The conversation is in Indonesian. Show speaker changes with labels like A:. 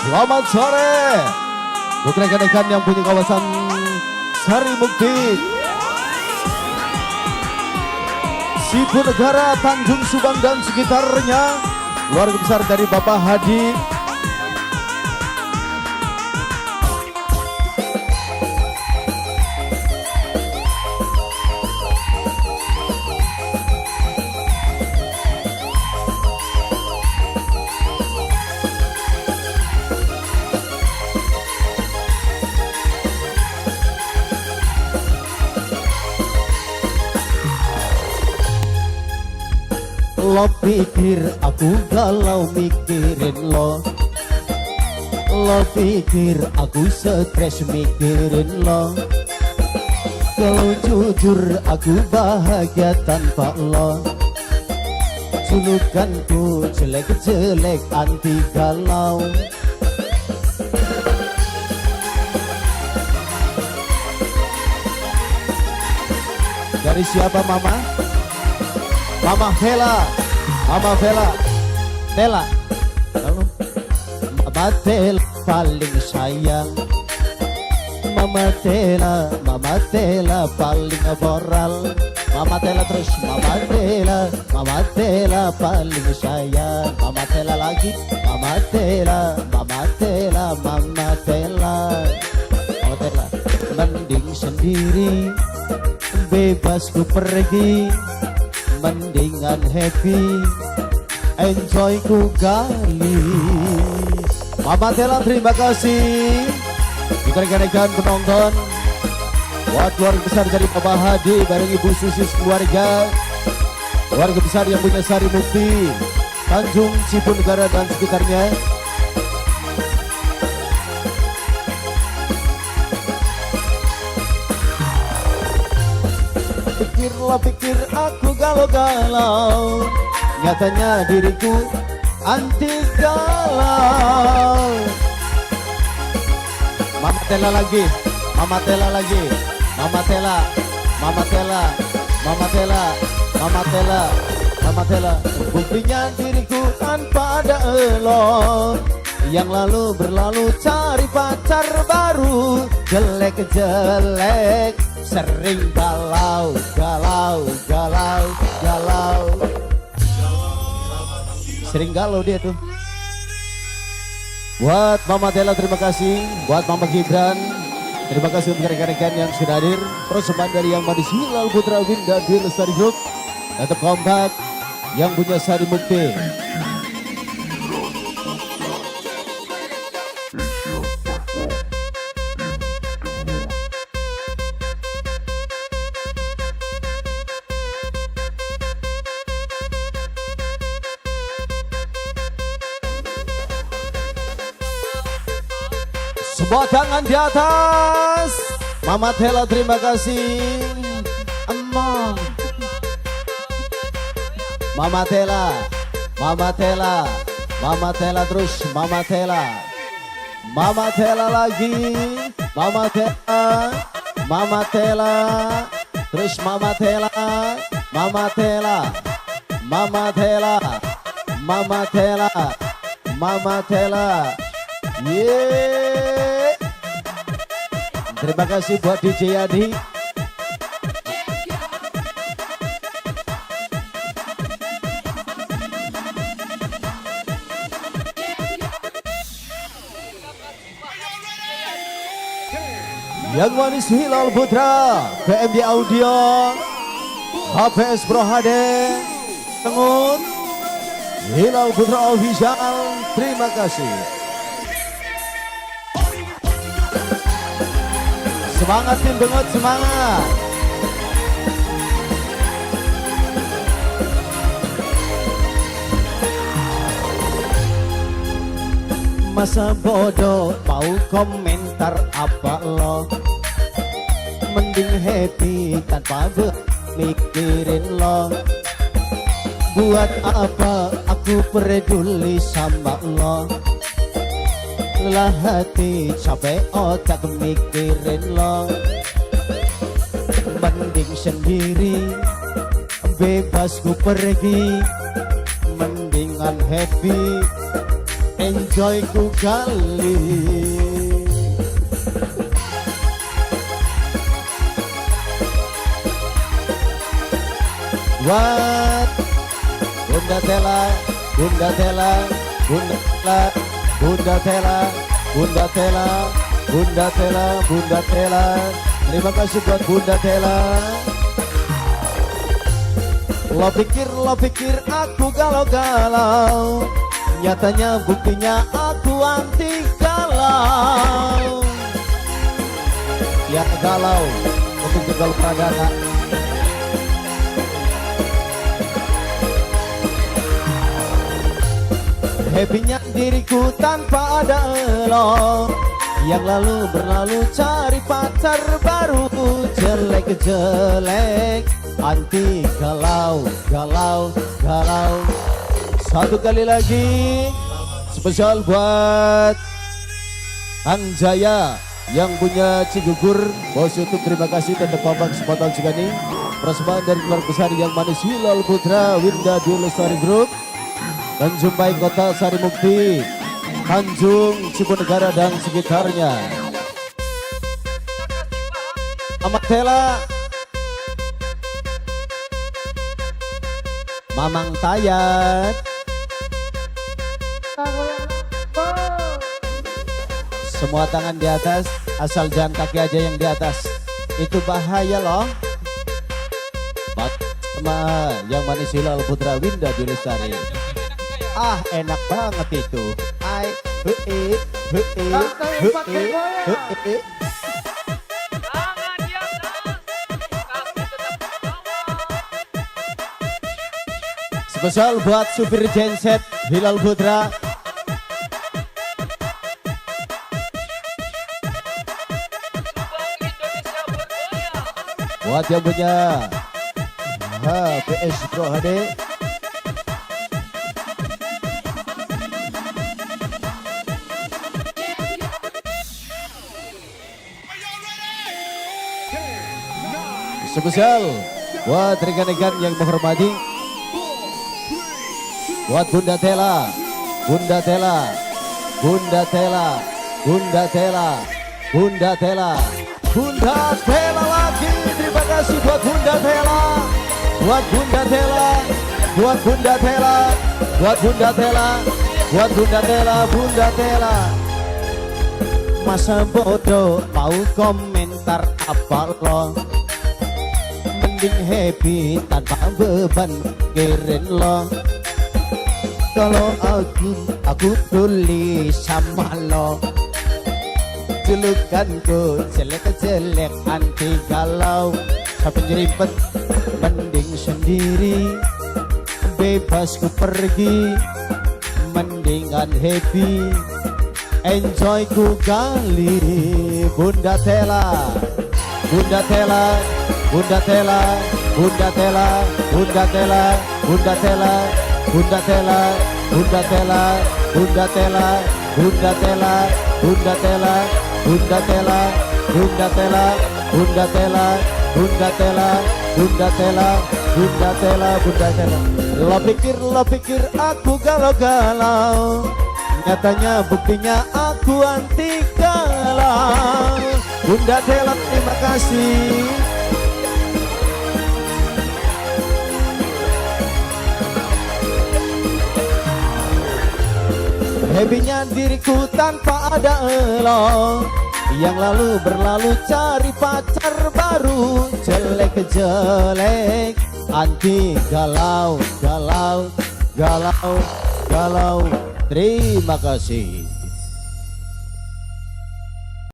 A: Selamat sore untuk rekan-rekan yang punya kawasan Sari Mukti, Sipunegara, Tanjung Subang dan sekitarnya. Keluarga besar dari Bapak Hadi, lo pikir aku galau mikirin lo pikir aku stres mikirin lo. Kalau jujur aku bahagia tanpa lo. Julukanku jelek-jelek anti galau. Dari siapa mama? Mama Vela, Mama Vela, Tela, Mama Tela paling sayang. Mama Tela paling moral. Mama Tela terus, Mama Tela paling sayang. Mama Tela lagi, Mama Tela, Mama Tela, Mama Tela. Mama Tela, mending sendiri, bebas ku pergi. Mendingan happy, enjoy ku gali. Mama Tela terima kasih. Kita rekan-rekan penonton, buat keluarga besar dari Bapak Hadi bareng Ibu Susi keluarga, keluarga besar yang punya Sari Mukti, Tanjung Sipunegara dan sekitarnya. Pikir aku galau-galau, nyatanya diriku anti galau. Mama Tela lagi, Mama Tela lagi, Mama Tela, Mama Tela, Mama Tela, Mama Tela, Mama Tela. Buktinya diriku tanpa ada elo, yang lalu berlalu cari pacar baru. Jelek-jelek sering galau, galau, galau, galau. Sering galau dia tuh. Buat Mama Tela terima kasih. Buat Mama Gibran terima kasih untuk rekan-rekan yang sudah hadir. Persembahan dari Yang Manis Hilal Putra Winda di Lestari Group. Tetap kompak yang punya Sari Mukti. Semua tangan di atas. Mama Tela terima kasih. Emang Mama Tela, Mama Tela, Mama Tela terus, Mama Tela, Mama Tela lagi, Mama Tela, Mama Tela, terus Mama Tela, Mama Tela, Mama Tela, Mama Tela, Mama Tela. Yeay. Terima kasih buat DJ Yadi. Yang Manis Hilal Putra, PMD Audio, HPS Bro HD, Tengun, Hilal Putra Official, terima kasih. Semangat tim Bengut, semangat. Masa bodoh mau komentar apa lo, mending happy tanpa mikirin lo. Buat apa aku peduli sama lo, lelah hati capek otak mikirin lo. Mending sendiri, bebas ku pergi. Mendingan happy, enjoy ku kali. What? Bunda Tela, Bunda Tela, Bunda Tela, Bunda Tela, Bunda Tela, Bunda Tela, Bunda Tela. Terima kasih buat Bunda Tela. Lo pikir aku galau-galau, nyatanya buktinya aku anti galau. Ya galau untuk jegal pradana. Happy-nya diriku tanpa ada elo, yang lalu berlalu cari pacar baru. Jelek-jelek anti galau, galau, galau. Satu kali lagi spesial buat Anjaya yang punya Cigugur. Bos YouTube terima kasih. Tetap kompak sepotong Cigani. Persembahan dari keluarga besar yang manis Hilal Putra Winda Dwi Lestari Group, Tanjung Baik Kota Sari Mukti, Tanjung Cipunegara dan sekitarnya. Amatela, Mamang Tayat, semua tangan di atas, asal jangan kaki aja yang di atas. Itu bahaya loh. Sama yang manis Hilal Putra Winda Dwi Lestari. Ah, enak banget itu. Spesial buat supir genset Hilal Putra. Buat yang punya PS Pro HD. Spesial buat rekan-rekan yang menghormati, buat Bunda Tela, Bunda Tela, Bunda Tela, Bunda Tela, Bunda Tela, Bunda Tela lagi. Terima kasih buat Bunda Tela, buat Bunda Tela, buat Bunda Tela, buat Bunda Tela, buat Bunda Tela, Bunda Tela. Masa bodoh mau komentar apa lo? Happy tanpa beban kirin lo. Kalau aku tulis sama lo, julukanku jelek-jelek anti galau. Sampai nyeripet mending sendiri, bebas ku pergi, mendingan happy, enjoy ku gali. Bunda Tela, Bunda Tela, Bunda Tela, Bunda Tela, Bunda Tela, Bunda Tela, Bunda Tela, Bunda Tela, Bunda Tela, Bunda Tela, Bunda Tela, Bunda Tela, Bunda Tela, Bunda Tela, Bunda Tela, Bunda Tela, Bunda Tela, Bunda Tela. Lo pikir aku galau-galau, nyatanya buktinya aku anti galau. Bunda Tela terima kasih. Happy-nya diriku tanpa ada elo, yang lalu berlalu cari pacar baru. Jelek-jelek anti galau, galau, galau, galau. Terima kasih.